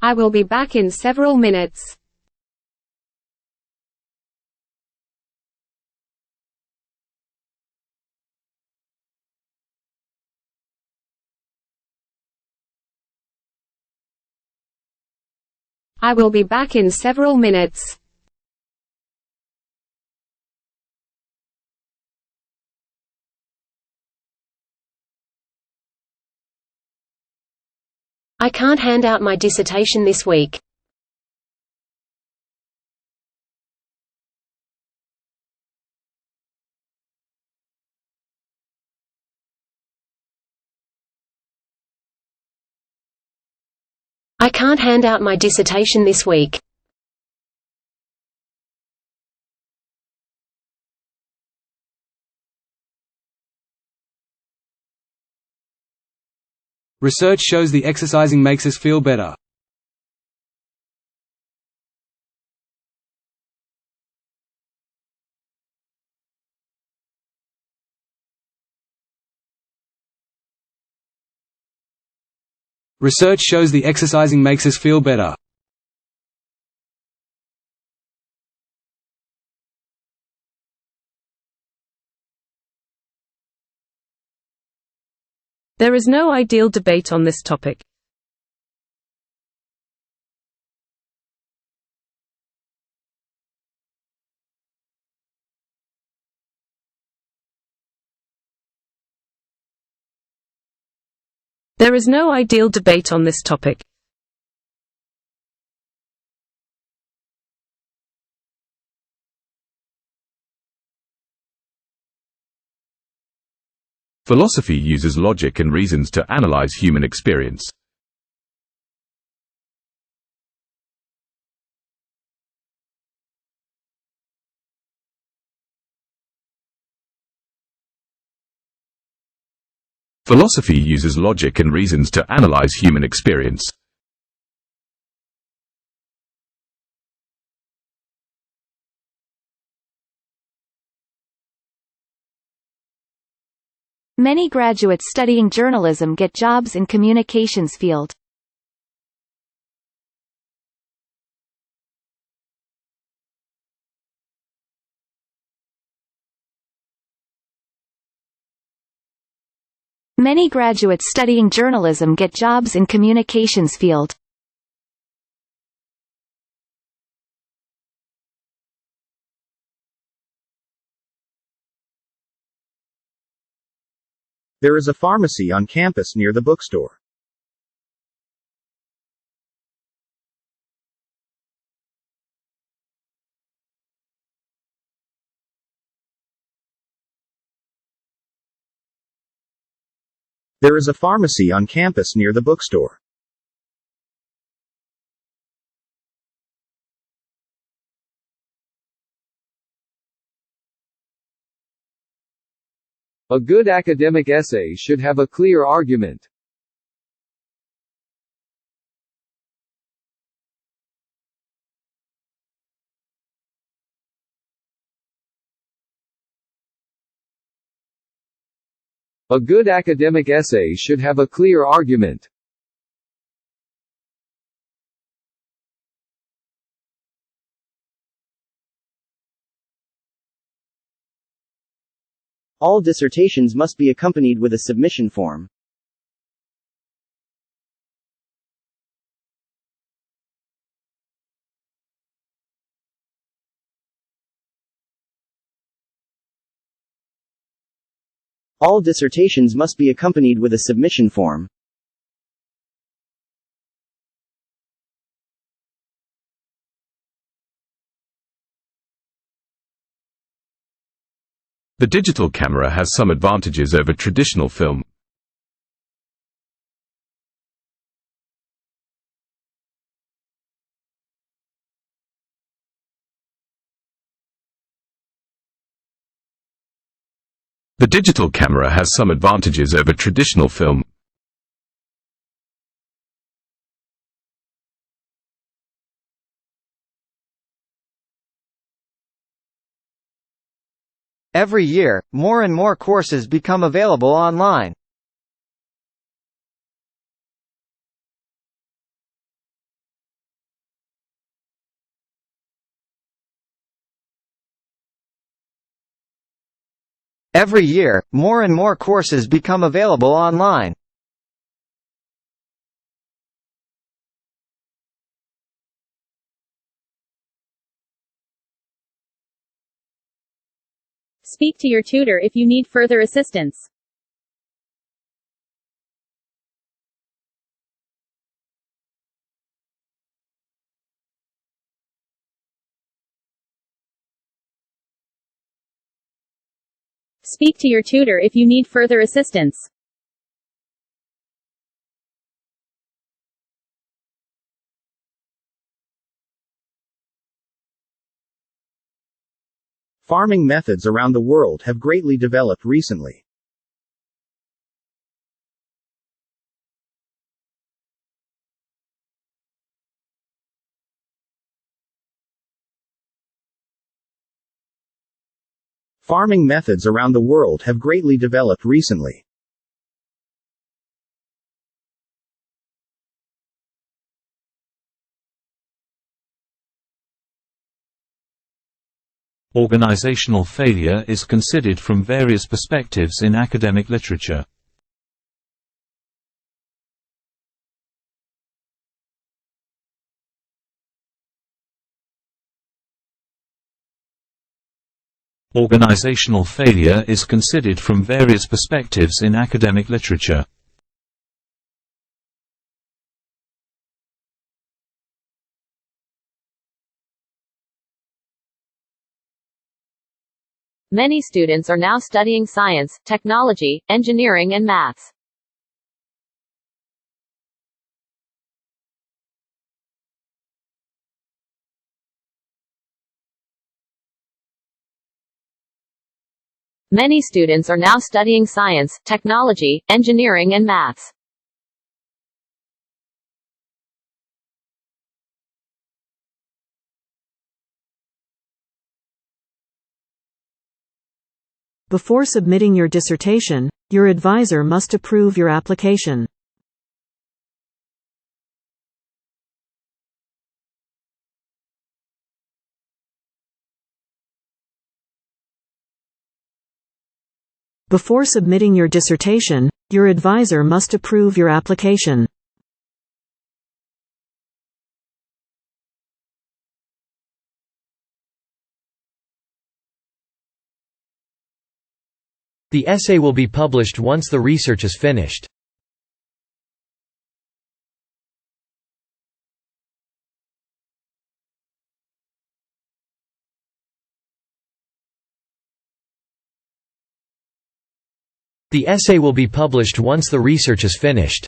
I will be back in several minutes. I will be back in several minutes. I can't hand out my dissertation this week. I can't hand out my dissertation this week. Research shows the exercising makes us feel better. Research shows the exercising makes us feel better. There is no ideal debate on this topic. There is no ideal debate on this topic. Philosophy uses logic and reasons to analyze human experience. Philosophy uses logic and reasons to analyze human experience. Many graduates studying journalism get jobs in communications field. Many graduates studying journalism get jobs in communications field. There is a pharmacy on campus near the bookstore. There is a pharmacy on campus near the bookstore. A good academic essay should have a clear argument. A good academic essay should have a clear argument. All dissertations must be accompanied with a submission form. All dissertations must be accompanied with a submission form. The digital camera has some advantages over traditional film. The digital camera has some advantages over traditional film. Every year, more and more courses become available online. Every year, more and more courses become available online. Speak to your tutor if you need further assistance. Speak to your tutor if you need further assistance. Farming methods around the world have greatly developed recently. Farming methods around the world have greatly developed recently. Organizational failure is considered from various perspectives in academic literature. Organizational failure is considered from various perspectives in academic literature. Many students are now studying science, technology, engineering and maths. Many students are now studying science, technology, engineering and maths. Before submitting your dissertation, your advisor must approve your application. Before submitting your dissertation, your advisor must approve your application. The essay will be published once the research is finished. The essay will be published once the research is finished.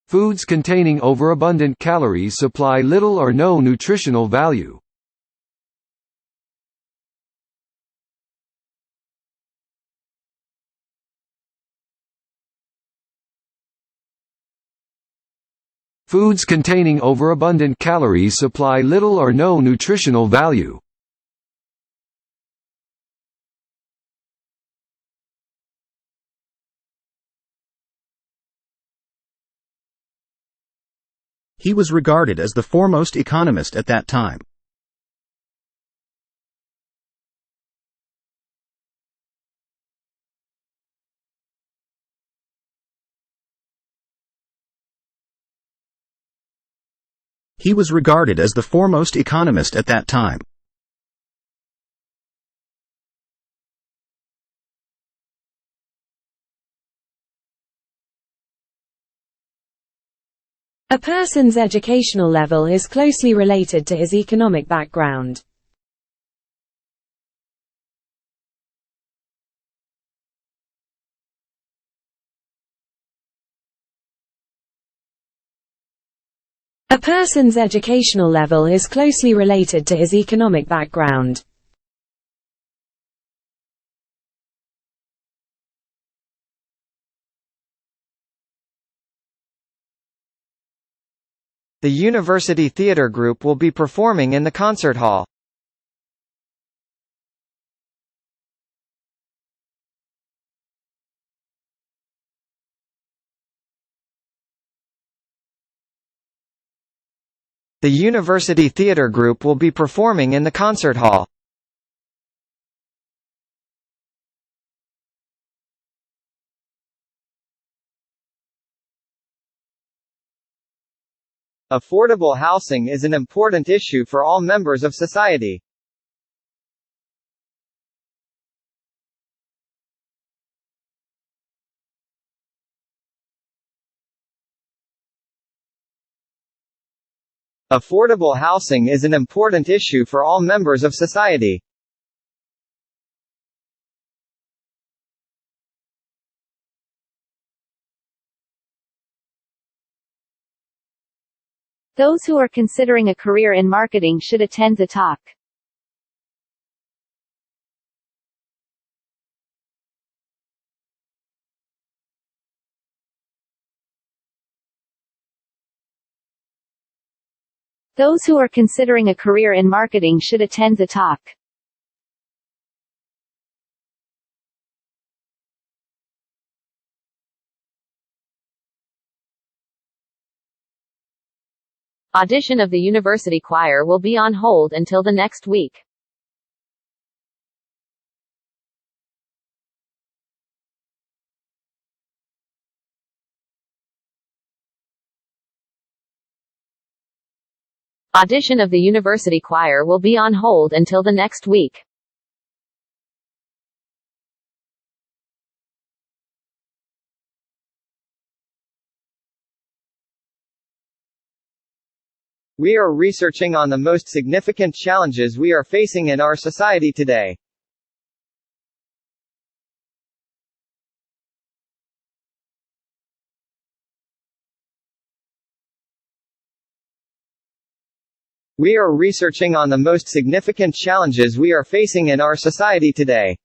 Foods containing overabundant calories supply little or no nutritional value. Foods containing overabundant calories supply little or no nutritional value. He was regarded as the foremost economist at that time. He was regarded as the foremost economist at that time. A person's educational level is closely related to his economic background. A person's educational level is closely related to his economic background. The University Theatre Group will be performing in the concert hall. The University Theatre Group will be performing in the concert hall. Affordable housing is an important issue for all members of society. Affordable housing is an important issue for all members of society. Those who are considering a career in marketing should attend the talk. Those who are considering a career in marketing should attend the talk. Audition of the university choir will be on hold until the next week. Audition of the university choir will be on hold until the next week. We are researching on the most significant challenges we are facing in our society today. We are researching on the most significant challenges we are facing in our society today. We are researching on the most significant challenges we are facing in our society today. We are researching on the most significant challenges we are facing in our society today. We are researching on the most significant challenges we are facing in our society today. We are researching on the most significant challenges we are facing in our society today.